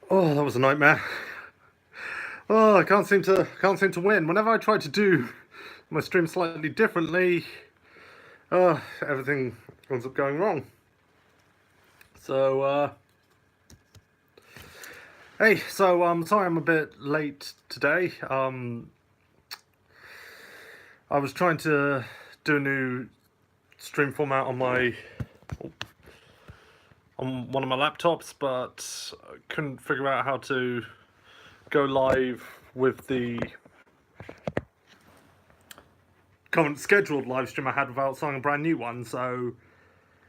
Oh, that was a nightmare. Oh, I can't seem to win. Whenever I try to do my stream slightly differently, everything ends up going wrong. So, hey, sorry I'm a bit late today. I was trying to do a new stream format on one of my laptops, but I couldn't figure out how to go live with the current scheduled live stream I had without starting a brand new one. So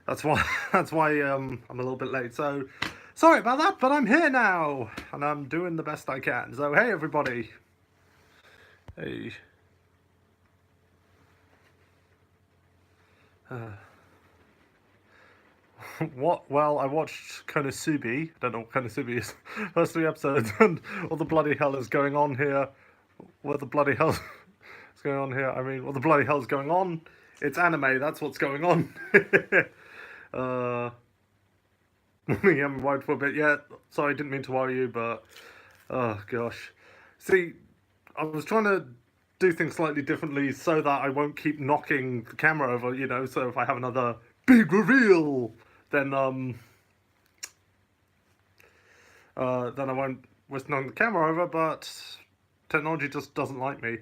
that's why I'm a little bit late. So sorry about that, but I'm here now and I'm doing the best I can. So hey everybody. Hey. What? Well, I watched Konosuba. I don't know what Konosuba is. First 3 episodes, and what the bloody hell is going on here? What the bloody hell is going on here? I mean, what the bloody hell is going on? It's anime. That's what's going on. uh, yeah, I'm worried for a bit. Yeah, sorry, didn't mean to worry you, but oh gosh. See, I was trying to do things slightly differently so that I won't keep knocking the camera over. So if I have another big reveal, then then I won't risk knocking the camera over. But technology just doesn't like me.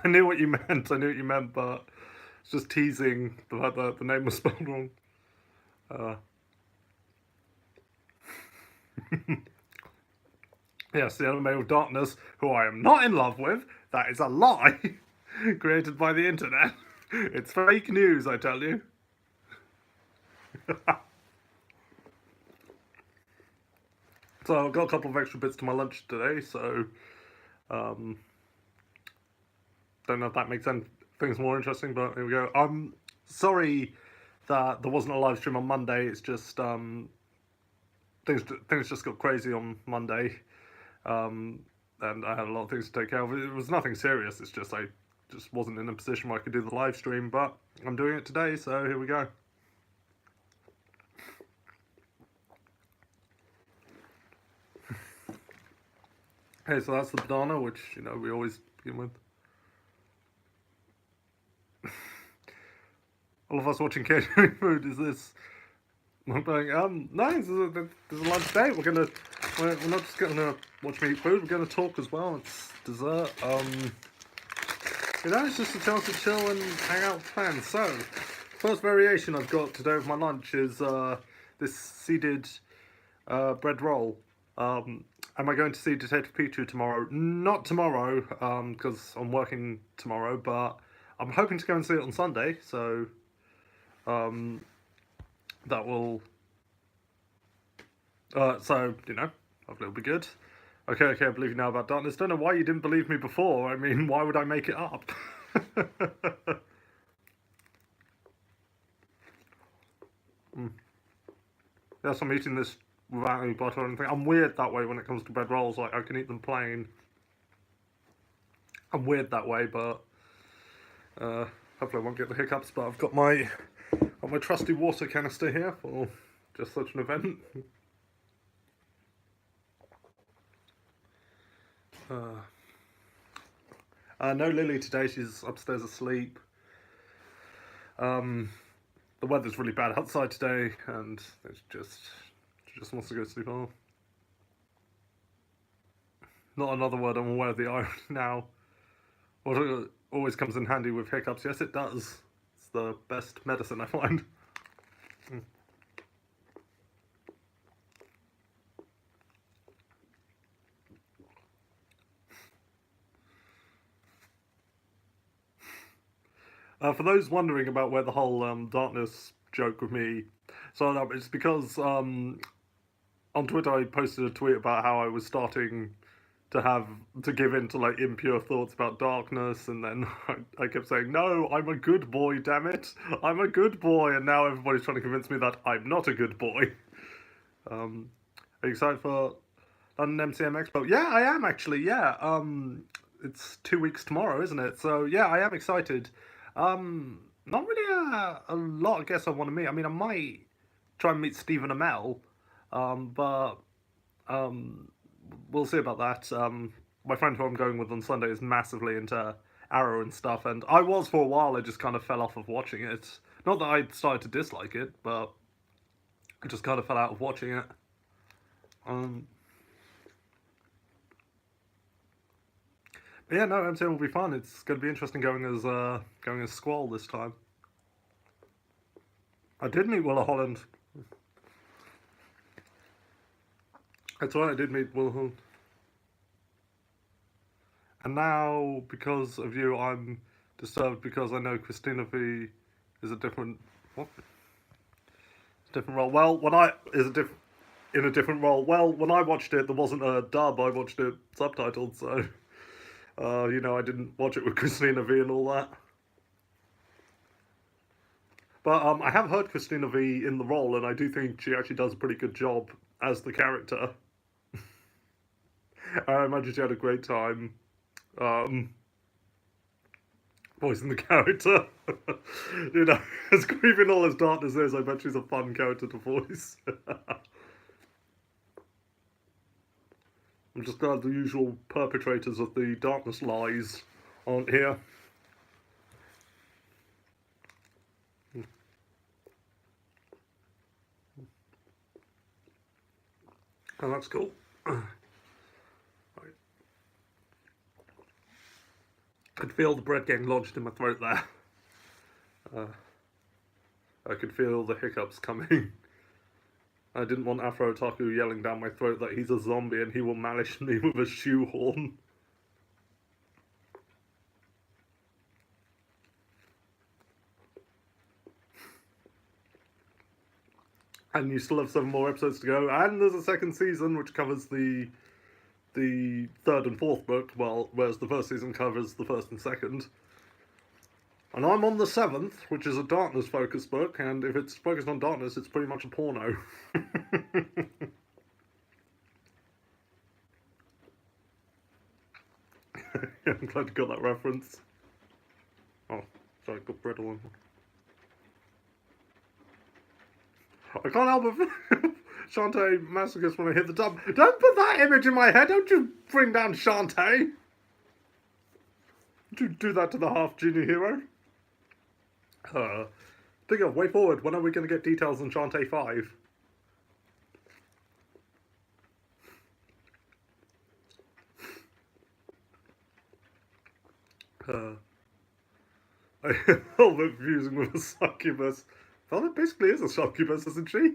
I knew what you meant. I knew what you meant, but it's just teasing the fact that the name was spelled wrong. Yes, the anime of darkness, who I am not in love with. That is a lie created by the internet. It's fake news, I tell you. So I've got a couple of extra bits to my lunch today, so don't know if that makes things more interesting, but here we go. I'm sorry that there wasn't a live stream on Monday. It's just things just got crazy on Monday, and I had a lot of things to take care of. It was nothing serious. It's just I just wasn't in a position where I could do the live stream, but I'm doing it today, so here we go. Okay, so that's the banana, which we always begin with. All of us watching catering food. Is this? I'm going. No, this is a lunch date. We're not just gonna watch me eat food. We're gonna talk as well. It's dessert. It's just a chance to chill and hang out with friends. So, first variation I've got today with my lunch is this seeded bread roll. Am I going to see Detective Pikachu tomorrow? Not tomorrow, because I'm working tomorrow, but I'm hoping to go and see it on Sunday, so that will, hopefully it'll be good. Okay, I believe you now about darkness. Don't know why you didn't believe me before. I mean, why would I make it up? Yes, I'm eating this without any butter or anything. I'm weird that way when it comes to bread rolls. Like, I can eat them plain. I'm weird that way, but hopefully I won't get the hiccups. But I've got my trusty water canister here for just such an event. No Lily today. She's upstairs asleep. The weather's really bad outside today, and she just wants to go to sleep. Oh, not another word I'm aware of the irony now. What always comes in handy with hiccups. Yes, it does. It's the best medicine I find. For those wondering about where the whole darkness joke with me, so it's because on Twitter I posted a tweet about how I was starting to give in to like impure thoughts about darkness, and then I kept saying, no, I'm a good boy, damn it, I'm a good boy, and now everybody's trying to convince me that I'm not a good boy. Are you excited for London MCM Expo? Yeah, I am actually. Yeah, it's 2 weeks tomorrow, isn't it? So yeah, I am excited. Not really a lot. I guess I want to meet. I mean, I might try and meet Stephen Amell, but we'll see about that. My friend who I'm going with on Sunday is massively into Arrow and stuff, and I was for a while. I just kind of fell off of watching it. Not that I started to dislike it, but I just kind of fell out of watching it. Um, but yeah, no, MCM will be fun. It's going to be interesting going as Squall this time. I did meet Willa Holland. That's right, I did meet Willa Holland. And now, because of you, I'm disturbed because I know Christina V is a different what? Different role. Well, when I is a different in a different role. Well, when I watched it, there wasn't a dub. I watched it subtitled, so I didn't watch it with Christina V and all that. But I have heard Christina V in the role, and I do think she actually does a pretty good job as the character. I imagine she had a great time voicing the character. As creepy and all as darkness is, I bet she's a fun character to voice. I'm just glad the usual perpetrators of the darkness lies aren't here. Oh, that's cool. I could feel the bread getting lodged in my throat there. I could feel the hiccups coming. I didn't want Afro Otaku yelling down my throat that he's a zombie and he will malice me with a shoehorn. And you still have 7 more episodes to go, and there's a second season which covers the third and fourth book, whereas the first season covers the first and second. And I'm on the 7th, which is a darkness-focused book, and if it's focused on darkness, it's pretty much a porno. Yeah, I'm glad you got that reference. Oh, sorry, got bread all on. I can't help it. Shantae masochist when I hit the top. Don't put that image in my head. Don't you bring down Shantae. Don't you do that to the half junior hero. Think of way forward. When are we going to get details on Shantae 5? I'm a little bit confusing with a succubus. Well, it basically is a succubus, isn't she?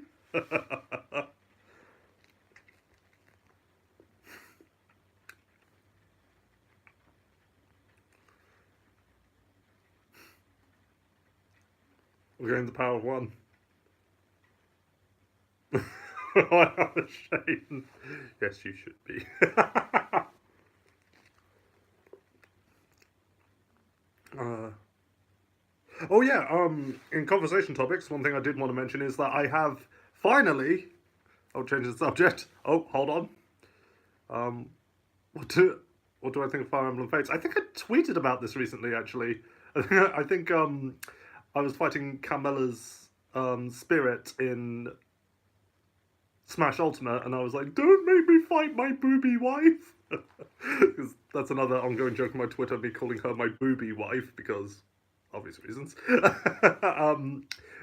We're going the power of one. I'm ashamed. Yes, you should be. Oh yeah, in conversation topics, one thing I did want to mention is that I have finally... I'll change the subject. Oh, hold on. What do I think of Fire Emblem Fates? I think I tweeted about this recently, actually. I think I was fighting Carmella's spirit in Smash Ultimate, and I was like, don't make me fight my booby wife! Because that's another ongoing joke on my Twitter, me calling her my booby wife, because obvious reasons.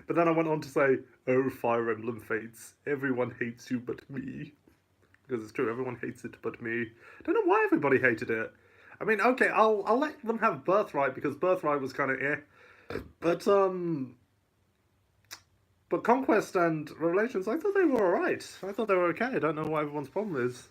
But then I went on to say, oh, Fire Emblem Fates, everyone hates you but me. Because it's true, everyone hates it but me. I don't know why everybody hated it. I mean, okay, I'll let them have Birthright, because Birthright was kind of But Conquest and Revelations, I thought they were alright. I thought they were okay. I don't know what everyone's problem is.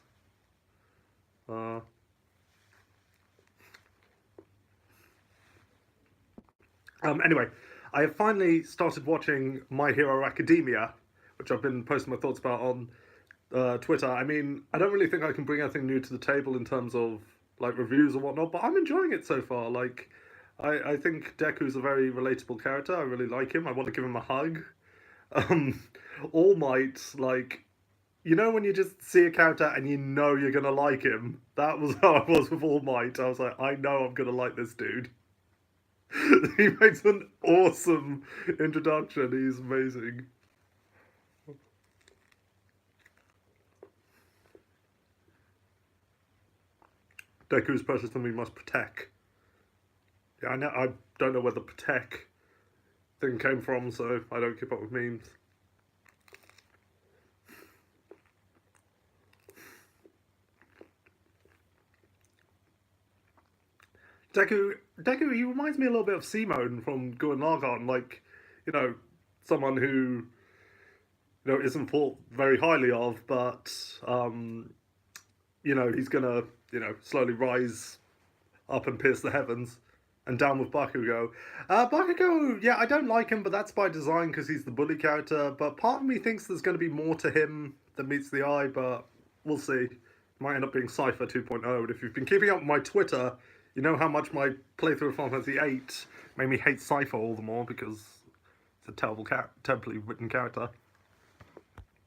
Anyway, I have finally started watching My Hero Academia, which I've been posting my thoughts about on Twitter. I mean, I don't really think I can bring anything new to the table in terms of like reviews or whatnot, but I'm enjoying it so far. Like, I think Deku's a very relatable character. I really like him. I want to give him a hug. All Might, like, you know when you just see a character and you know you're gonna like him? That was how I was with All Might. I was like, I know I'm gonna like this dude. He makes an awesome introduction. He's amazing. Deku is precious and we must protect. Yeah, I don't know where the protect thing came from, so I don't keep up with memes. Deku, he reminds me a little bit of Simone from Gurren Lagann, like, you know, someone who, isn't thought very highly of, but, he's gonna, slowly rise up and pierce the heavens. And down with Bakugo. Bakugo, yeah, I don't like him, but that's by design because he's the bully character. But part of me thinks there's going to be more to him than meets the eye, but we'll see. Might end up being Cypher 2.0. And if you've been keeping up with my Twitter, you know how much my playthrough of Final Fantasy VIII made me hate Cypher all the more because it's a terribly written character.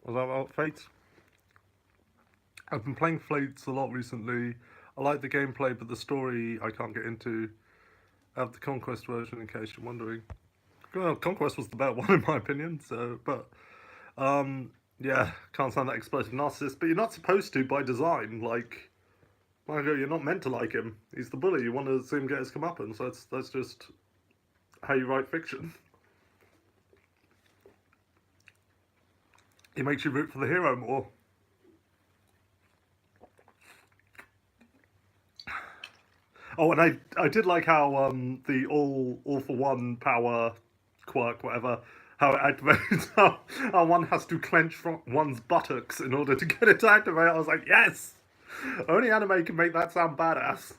Was that about Fates? I've been playing Fates a lot recently. I like the gameplay, but the story I can't get into. I have the Conquest version in case you're wondering. Well, Conquest was the better one in my opinion, yeah, can't stand that explosive narcissist, but you're not supposed to by design, like, you're not meant to like him. He's the bully, you want to see him get his comeuppance, so that's just how you write fiction. He makes you root for the hero more. Oh, and I did like how the all for one power quirk, whatever, how it activates, how one has to clench one's buttocks in order to get it to activate. I was like, yes! Only anime can make that sound badass.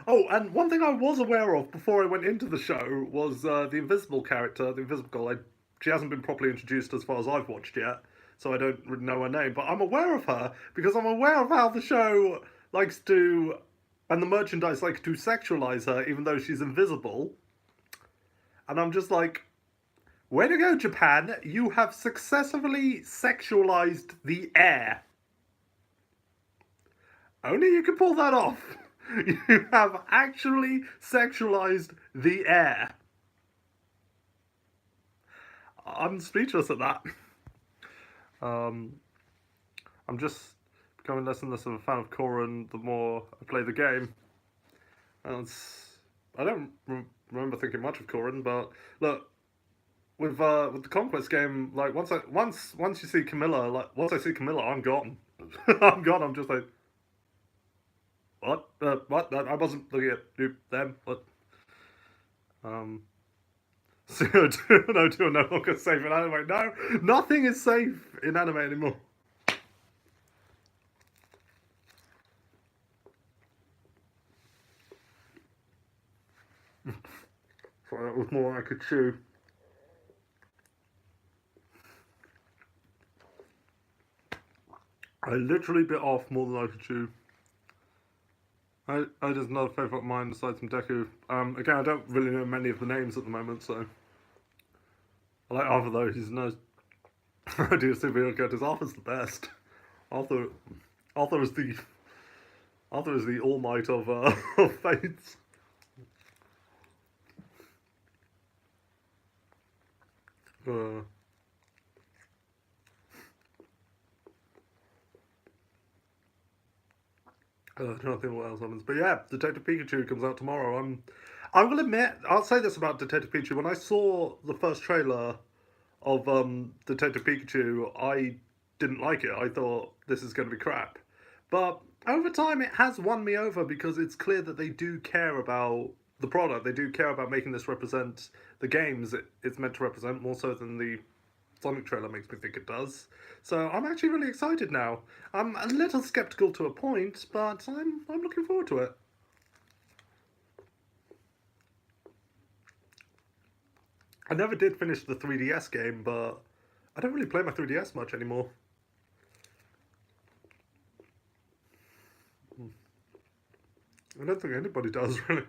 Oh, and one thing I was aware of before I went into the show was the Invisible character, the Invisible Girl. She hasn't been properly introduced as far as I've watched yet, so I don't really know her name, but I'm aware of her because I'm aware of how the show likes to, and the merchandise likes to sexualize her even though she's invisible. And I'm just like, way to go, Japan. You have successfully sexualized the air. Only you can pull that off. You have actually sexualized the air. I'm speechless at that. I'm just becoming less and less of a fan of Corrin the more I play the game. And I don't remember thinking much of Corrin, but look, with the Conquest game, like once you see Camilla, like once I see Camilla, I'm gone. I'm gone. I'm just like, what? What? I wasn't looking at them. What? CO2 are no longer safe in anime. No, nothing is safe in anime anymore. Sorry, that was more than I could chew. I literally bit off more than I could chew. I just another favourite of mine besides from Deku. Again, I don't really know many of the names at the moment, so I like Arthur though. He's nice. I do superhero characters. Arthur's the best. Arthur is the all might of of Fates. I don't think what else happens, but yeah, Detective Pikachu comes out tomorrow. I will admit, I'll say this about Detective Pikachu. When I saw the first trailer of Detective Pikachu, I didn't like it. I thought this is going to be crap, but over time it has won me over because it's clear that they do care about the product. They do care about making this represent the games it's meant to represent more so than the Sonic trailer makes me think it does. So I'm actually really excited now. I'm a little skeptical to a point, but I'm looking forward to it. I never did finish the 3DS game, but I don't really play my 3DS much anymore. I don't think anybody does, really.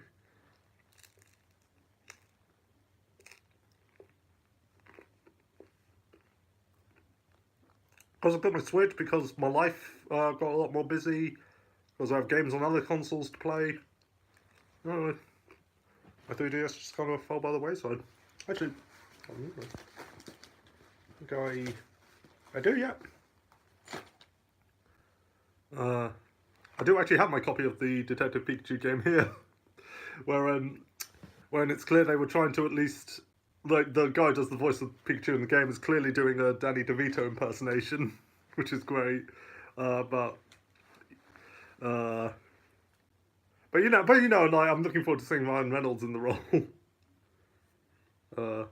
Because I got my Switch, because my life got a lot more busy, because I have games on other consoles to play. No, my 3DS just kind of fell by the wayside. Actually, I think I do, yeah. Uh, I do actually have my copy of the Detective Pikachu game here, where when it's clear they were trying to at least, like, the guy who does the voice of Pikachu in the game is clearly doing a Danny DeVito impersonation, which is great. Uh, but uh, like, I'm looking forward to seeing Ryan Reynolds in the role. uh,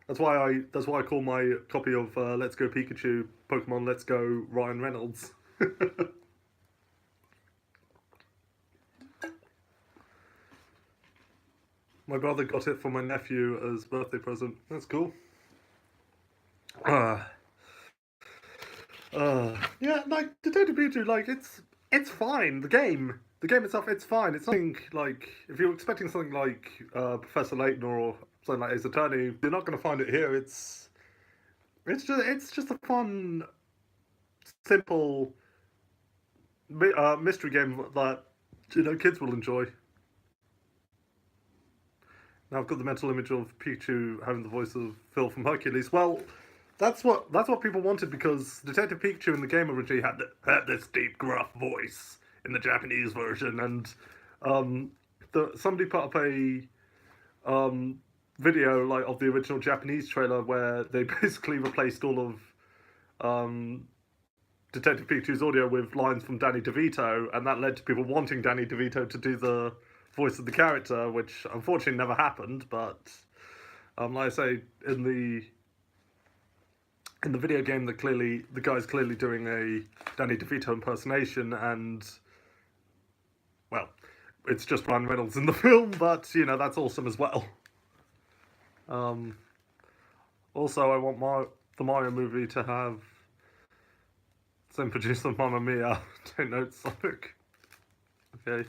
that's why I call my copy of Let's Go Pikachu Pokemon Let's Go Ryan Reynolds. My brother got it for my nephew as birthday present. That's cool. Uh, yeah, like Detective Pikachu, like it's fine. The game itself, it's fine. It's nothing like if you're expecting something like Professor Layton or something like Ace Attorney, you're not going to find it here. It's just a fun, simple mystery game that kids will enjoy. Now I've got the mental image of Pikachu having the voice of Phil from Hercules. Well, that's what people wanted because Detective Pikachu in the game originally had this deep, gruff voice in the Japanese version, and somebody put up a video like of the original Japanese trailer where they basically replaced all of um, Detective Pikachu's audio with lines from Danny DeVito, and that led to people wanting Danny DeVito to do the voice of the character, which unfortunately never happened. But like I say, in the video game, the guy's clearly doing a Danny DeVito impersonation, and well, it's just Ryan Reynolds in the film, but that's awesome as well. Um, Also, I want the Mario movie to have same producer Mamma Mia. Don't know Sonic. Okay.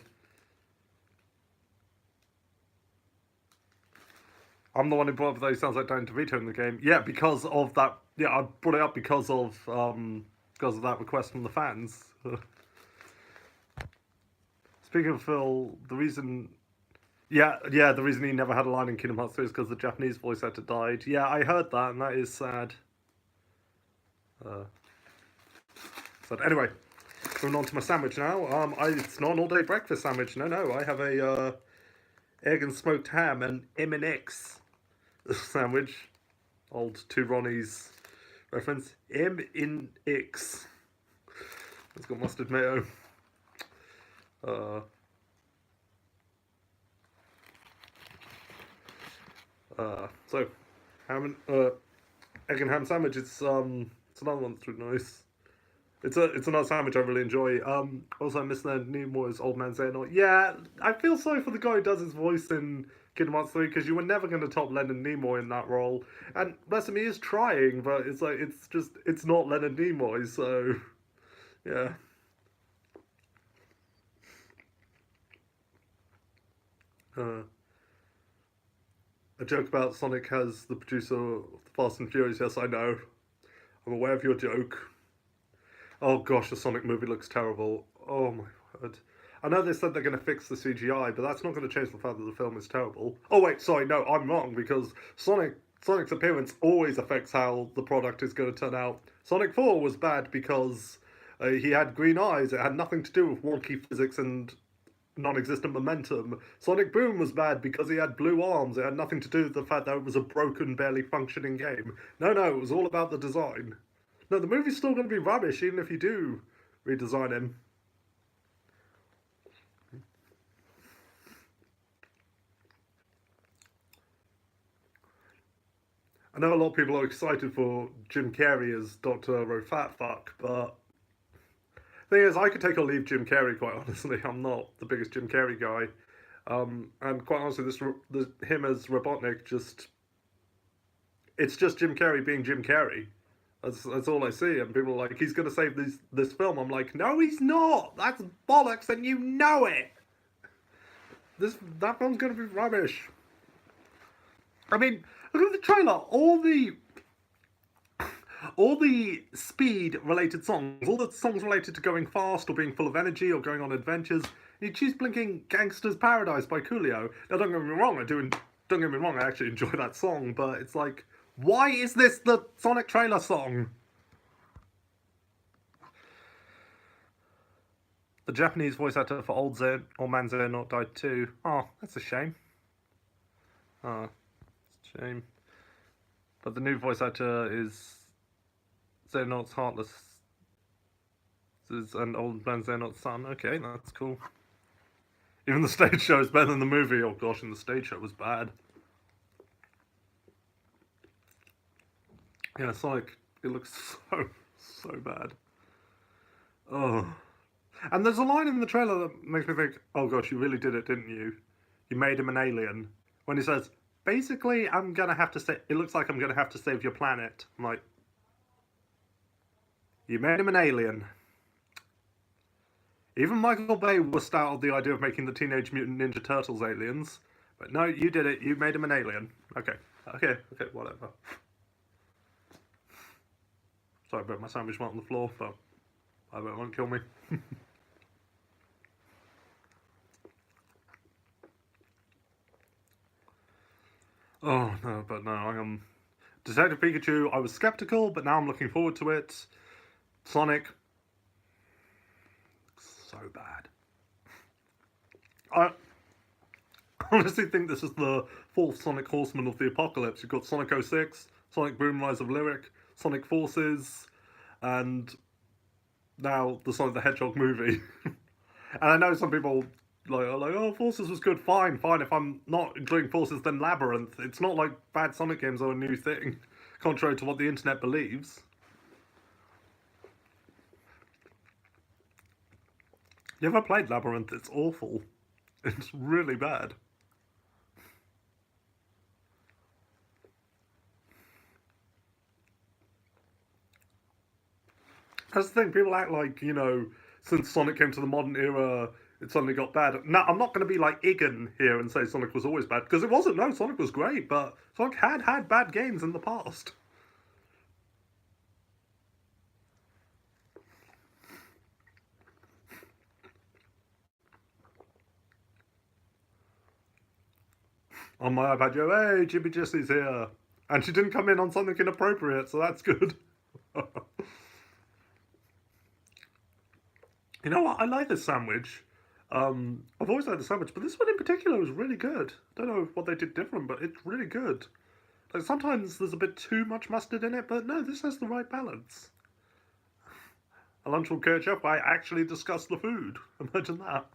I'm the one who brought up that he sounds like Danny DeVito in the game. Yeah, because of that. Yeah, I brought it up because of that request from the fans. Speaking of Phil, the reason. Yeah, the reason he never had a line in Kingdom Hearts 3 is because the Japanese voice actor died. Yeah, I heard that, and that is sad. Uh, so anyway, going on to my sandwich now. It's not an all-day breakfast sandwich. No, I have a egg and smoked ham and M&X sandwich. Old Two Ronnies reference. M-in-X. It's got mustard mayo. Uh, so egg and ham sandwich. It's another one that's really nice. It's another sandwich I really enjoy. Also, I miss Leonard Nimoy's Old Man Xehanort. Yeah, I feel sorry for the guy who does his voice in Kingdom Hearts 3 because you were never going to top Leonard Nimoy in that role. And bless him, he is trying, but it's not Leonard Nimoy. So yeah. Uh, a joke about Sonic has the producer of the Fast and Furious. Yes, I know. I'm aware of your joke. Oh gosh, the Sonic movie looks terrible. Oh my word. I know they said they're going to fix the CGI, but that's not going to change the fact that the film is terrible. Oh wait, sorry, no, I'm wrong because Sonic's appearance always affects how the product is going to turn out. Sonic 4 was bad because he had green eyes. It had nothing to do with wonky physics and non-existent momentum. Sonic Boom was bad because he had blue arms. It had nothing to do with the fact that it was a broken, barely functioning game. No, it was all about the design. No, the movie's still going to be rubbish even if you do redesign him. I know a lot of people are excited for Jim Carrey as Dr. Rofatfuck, but the thing is, I could take or leave Jim Carrey, quite honestly. I'm not the biggest Jim Carrey guy. And quite honestly, him as Robotnik it's just Jim Carrey being Jim Carrey. That's all I see. And people are like, he's going to save this film. I'm like, no, he's not. That's bollocks, and you know it. That film's going to be rubbish. I mean, look at the trailer. All the speed related songs, all the songs related to going fast or being full of energy or going on adventures. You choose Blinking Gangster's Paradise by Coolio. Now, don't get me wrong, don't get me wrong, I actually enjoy that song, but it's like, why is this the Sonic trailer song? The Japanese voice actor for Old Man Xehanort died too. Oh, that's a shame. Oh, it's a shame. But the new voice actor is Xehanort's Heartless and Old Man Xehanort's son. Okay, that's cool. Even the stage show is better than the movie. Oh gosh, and the stage show was bad. Yeah, Sonic, it looks so bad. Oh. And there's a line in the trailer that makes me think, oh gosh, you really did it, didn't you? You made him an alien. When he says, basically, I'm gonna have to say, it looks like I'm gonna have to save your planet. I'm like, you made him an alien. Even Michael Bay was startled the idea of making the Teenage Mutant Ninja Turtles aliens. But no, you did it. You made him an alien. Okay, whatever. Sorry about my sandwich went on the floor, but I bet it won't kill me. Oh, no, but no, I am... Detective Pikachu, I was skeptical, but now I'm looking forward to it. Sonic... so bad. I honestly think this is the fourth Sonic Horseman of the Apocalypse. You've got Sonic 06, Sonic Boom Rise of Lyric, Sonic Forces, and now the Sonic the Hedgehog movie. And I know some people are like, oh, Forces was good, fine. If I'm not enjoying Forces, then Labyrinth. It's not like bad Sonic games are a new thing, contrary to what the internet believes. You ever played Labyrinth? It's awful. It's really bad. That's the thing, people act like, since Sonic came to the modern era, it suddenly got bad. Now, I'm not going to be like Igan here and say Sonic was always bad, because it wasn't. No, Sonic was great, but Sonic had bad games in the past. On my iPad, hey, Jimmy Jessie's here. And she didn't come in on something inappropriate, so that's good. You know what? I like this sandwich. I've always liked the sandwich, but this one in particular was really good. I don't know what they did different, but it's really good. Like sometimes there's a bit too much mustard in it, but no, this has the right balance. A lunch from KHF, I actually discussed the food. Imagine that.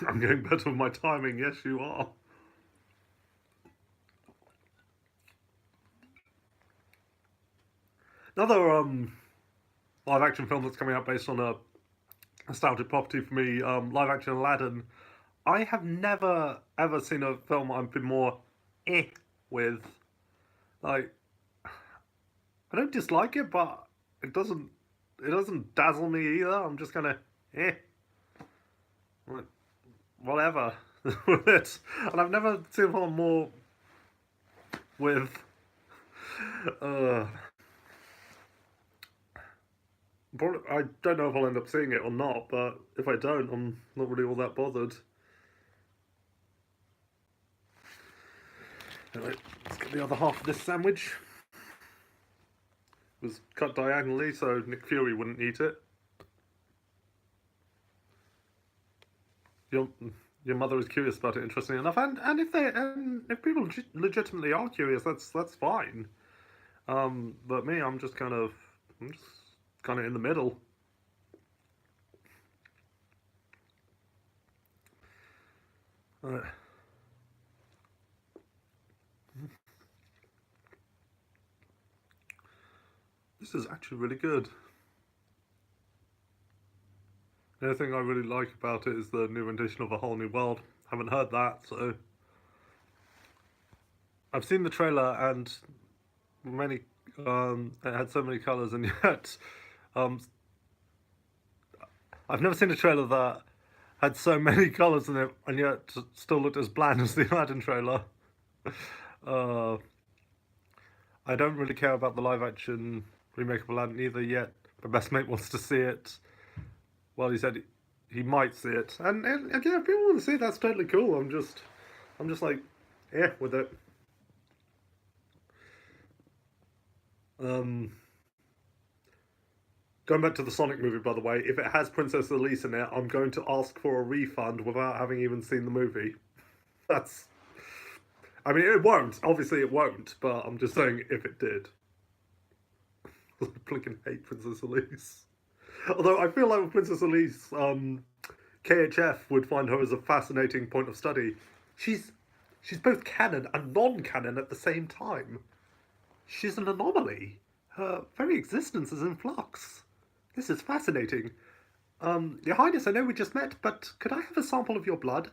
I'm getting better with my timing. Yes, you are. Another live action film that's coming out based on a nostalgic property for me, live action Aladdin. I have never ever seen a film I've been more with. Like, I don't dislike it, but it doesn't dazzle me either. I'm just kind of like, whatever with it. And I've never seen a film more with. I don't know if I'll end up seeing it or not, but if I don't, I'm not really all that bothered. Anyway, let's get the other half of this sandwich. It was cut diagonally so Nick Fury wouldn't eat it. Your mother is curious about it, interestingly enough, and if people legitimately are curious, that's fine. But me, I'm just kind of in the middle. This is actually really good. The other thing I really like about it is the new rendition of A Whole New World. Haven't heard that, so I've seen the trailer and it had so many colours, and yet I've never seen a trailer that had so many colours in it and yet still looked as bland as the Aladdin trailer. I don't really care about the live action remake of Aladdin either yet. My best mate wants to see it. Well, he said he might see it, and again, if people want to see it, that's totally cool. I'm just like, with it. Um, Going back to the Sonic movie, by the way, if it has Princess Elise in it, I'm going to ask for a refund without having even seen the movie. That's. I mean, it won't. Obviously, it won't. But I'm just saying, if it did, I blinking hate Princess Elise. Although I feel like with Princess Elise, KHF would find her as a fascinating point of study. She's she's both canon and non-canon at the same time. She's an anomaly. Her very existence is in flux. This is fascinating. Your Highness, I know we just met, but could I have a sample of your blood?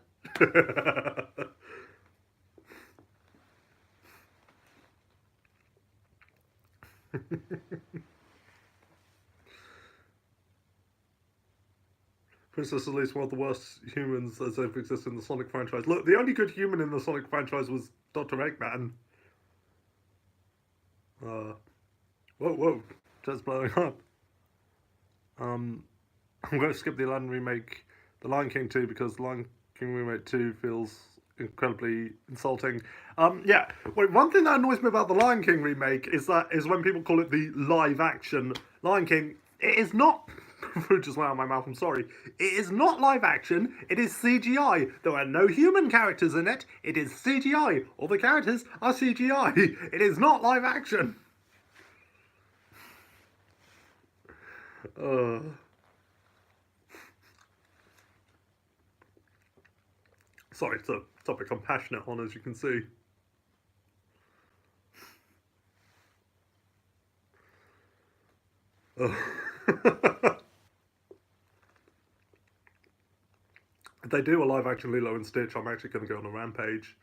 Princess Elise, one of the worst humans as ever existed in the Sonic franchise. Look, the only good human in the Sonic franchise was Dr. Eggman. Uh, whoa, whoa, just blowing up. Um, I'm going to skip the Aladdin remake, The Lion King 2, because The Lion King remake 2 feels incredibly insulting. Yeah. Wait, one thing that annoys me about the Lion King remake is when people call it the live action Lion King. It is not. Fruit just went out of my mouth. I'm sorry. It is not live action. It is CGI. There are no human characters in it. It is CGI. All the characters are CGI. It is not live action. Uh, Sorry, it's a topic I'm passionate on, as you can see. If they do a live action Lilo and Stitch, I'm actually going to go on a rampage.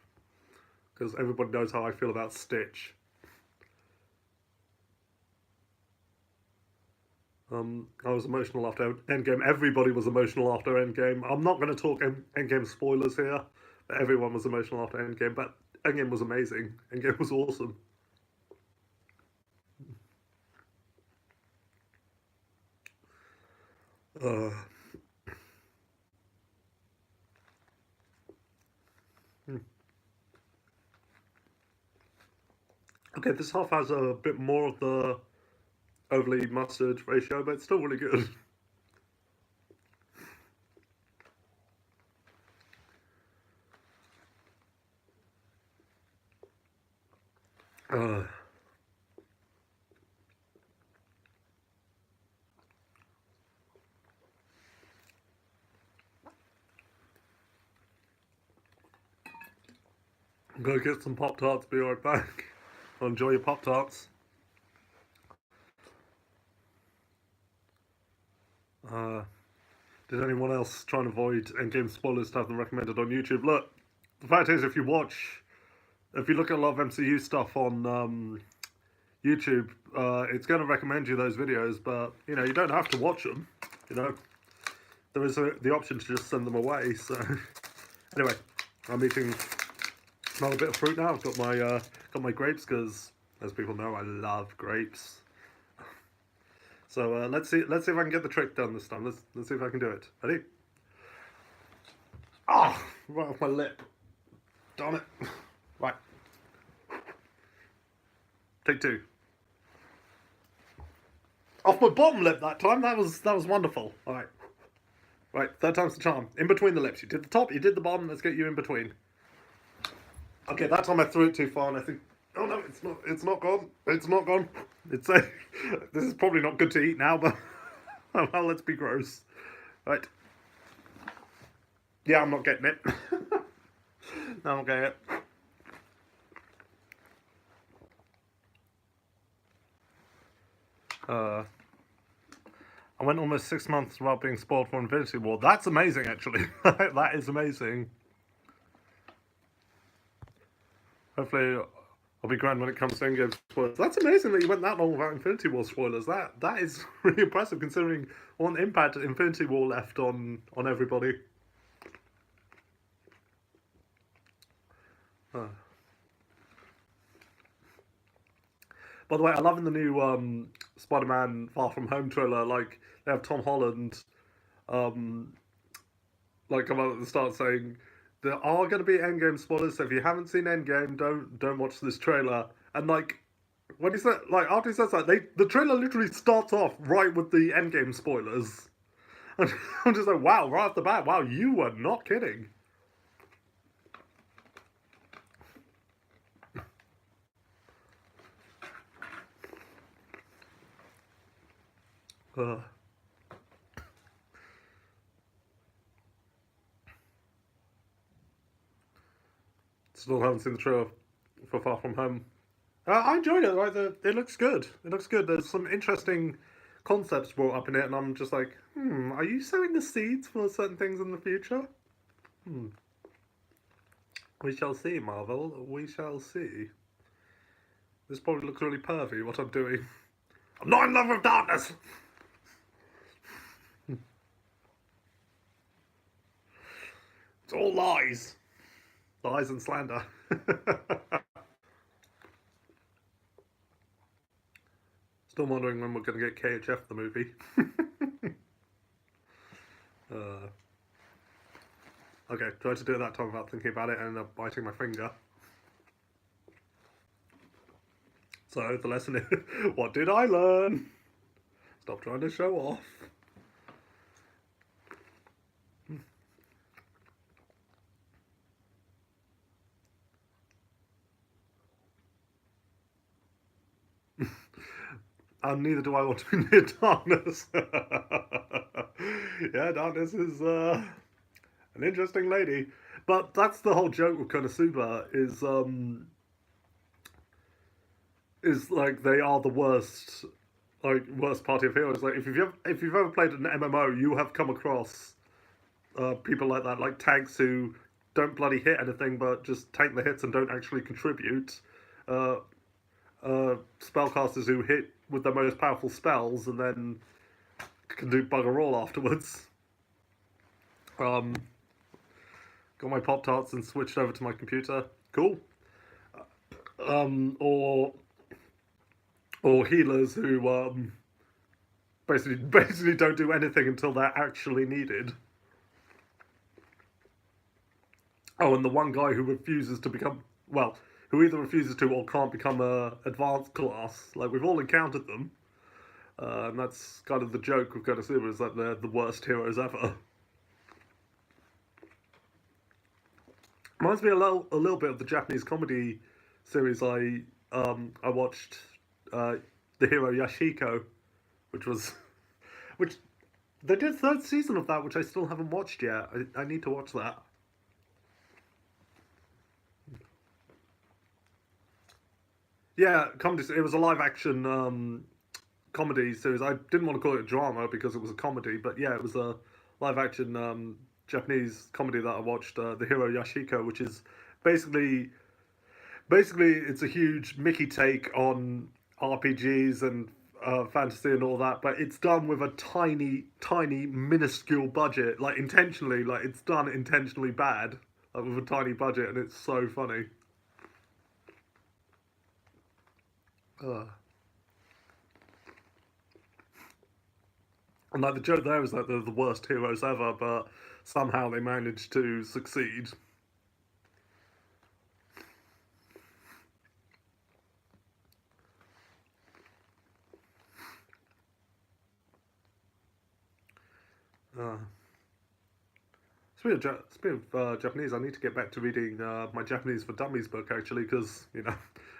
Because everybody knows how I feel about Stitch. I was emotional after Endgame. Everybody was emotional after Endgame. I'm not going to talk Endgame spoilers here, but everyone was emotional after Endgame. But Endgame was amazing. Endgame was awesome. Uh, hmm. Okay, this half has a bit more of the overly mustard ratio, but it's still really good. Uh, I'm going to get some Pop Tarts, be right back. Enjoy your Pop Tarts. Uh, did anyone else try and avoid Endgame spoilers to have them recommended on YouTube? Look, the fact is, if you look at a lot of MCU stuff on YouTube, it's going to recommend you those videos, but you don't have to watch them. You know, there is the option to just send them away. So, anyway, I'm eating another bit of fruit now. I've got my grapes because, as people know, I love grapes. So let's see if I can get the trick done this time. Let's see if I can do it. Ready? Ah, oh, right off my lip. Darn it. Right. Take two. Off my bottom lip that time. That was wonderful. All right. Right. Third time's the charm. In between the lips. You did the top. You did the bottom. Let's get you in between. Okay. That time I threw it too far, and I think. Oh no! It's not. It's not gone. It's not gone. It's a. This is probably not good to eat now, but well, let's be gross. Right. Yeah, I'm not getting it. No, I'm not getting it. Uh, I went almost 6 months without being spoiled for Infinity War. That's amazing, actually. That is amazing. Hopefully, I'll be grand when it comes to Endgame spoilers. That's amazing that you went that long without Infinity War spoilers. That is really impressive, considering what impact Infinity War left on everybody. Uh. By the way, I love in the new Spider-Man Far From Home trailer. Like they have Tom Holland, um, like come out at the start saying there are going to be Endgame spoilers. So if you haven't seen Endgame, don't watch this trailer. And like when he said, like, after he says that, the trailer literally starts off right with the endgame spoilers. And I'm just like, wow, right off the bat, wow, you were not kidding. Uh, Still haven't seen the trailer for Far From Home. I enjoyed it. Like, it looks good. It looks good. There's some interesting concepts brought up in it, and I'm just like, are you sowing the seeds for certain things in the future? Hmm. We shall see, Marvel. We shall see. This probably looks really pervy, what I'm doing. I'm not in love with darkness! It's all lies. Lies and slander. Still wondering when we're going to get KHF the movie. uh, okay, tried to do it that time without thinking about it and ended up biting my finger. So the lesson is, what did I learn? Stop trying to show off. And neither do I want to be near darkness. Yeah, darkness is an interesting lady. But that's the whole joke with Konosuba is like they are the worst party of heroes. Like if you've ever played an MMO, you have come across people like that, like tanks who don't bloody hit anything but just take the hits and don't actually contribute. Uh, Spellcasters who hit with their most powerful spells and then can do bugger all afterwards. Um, got my Pop Tarts and switched over to my computer. Cool. Um, or or healers who basically don't do anything until they're actually needed. Oh, and the one guy who refuses to become who either refuses to or can't become a advanced class. Like we've all encountered them, and that's kind of the joke with Konosuba is that they're the worst heroes ever. Reminds me a little bit of the Japanese comedy series I watched, uh, the hero Yashiko, which was which they did a third season of that, which I still haven't watched yet. I need to watch that. Yeah, comedy. It was a live action comedy series. I didn't want to call it a drama because it was a comedy, but yeah, it was a live action Japanese comedy that I watched. The hero Yashiko, which is basically it's a huge Mickey take on RPGs and fantasy and all that, but it's done with a tiny, minuscule budget. Like intentionally, like it's done intentionally bad, like with a tiny budget, and it's so funny. Uh, and like the joke there is that they're the worst heroes ever, but somehow they managed to succeed. Uh, speaking of Japanese, I need to get back to reading my Japanese for Dummies book actually, because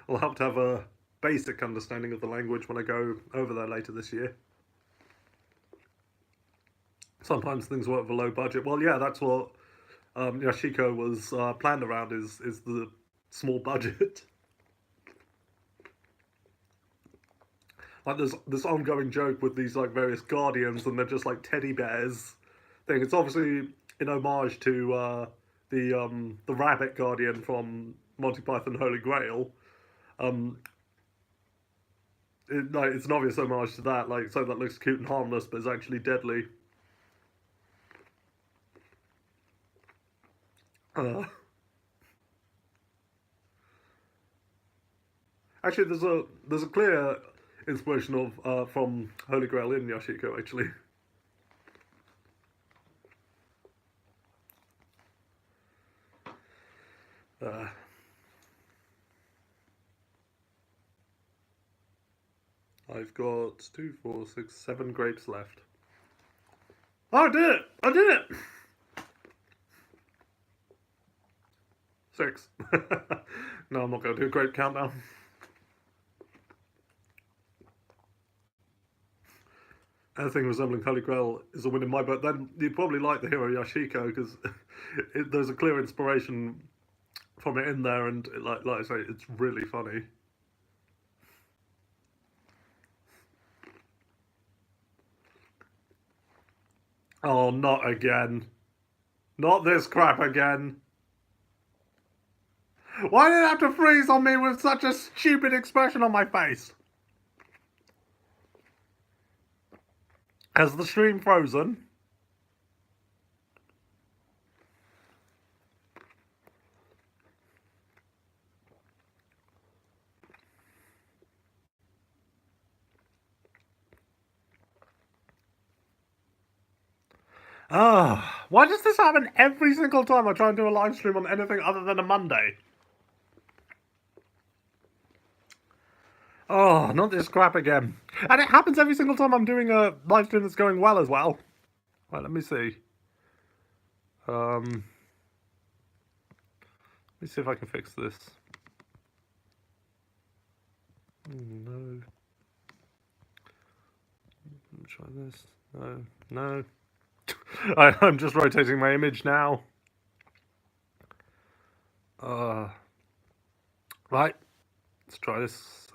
I'll have to have a basic understanding of the language when I go over there later this year. Sometimes things work with a low budget. Well, yeah, that's what Yashiko was planned around is the small budget. Like there's this ongoing joke with these like various guardians, and they're just like teddy bears. Thing. It's obviously in homage to the rabbit guardian from Monty Python Holy Grail. Um, it's an obvious homage to that, like so that looks cute and harmless, but is actually deadly. Uh, Actually, there's a clear inspiration of from Holy Grail in Yashiko actually. Uh, I've got 2, 4, 6, 7 grapes left. Oh, I did it! I did it! 6. No, I'm not going to do a grape countdown. Anything resembling Holy Grail is a win in my book. Then you'd probably like the hero Yashiko because there's a clear inspiration from it in there, and like I say, it's really funny. Oh, not again. Not this crap again. Why did it have to freeze on me with such a stupid expression on my face? Has the stream frozen? Ah, why does this happen every single time I try and do a live stream on anything other than a Monday? Oh, not this crap again. And it happens every single time I'm doing a live stream that's going well as well. Right, let me see. Let me see if I can fix this. No. Let me try this. No. No. I'm just rotating my image now. Right. Let's try this.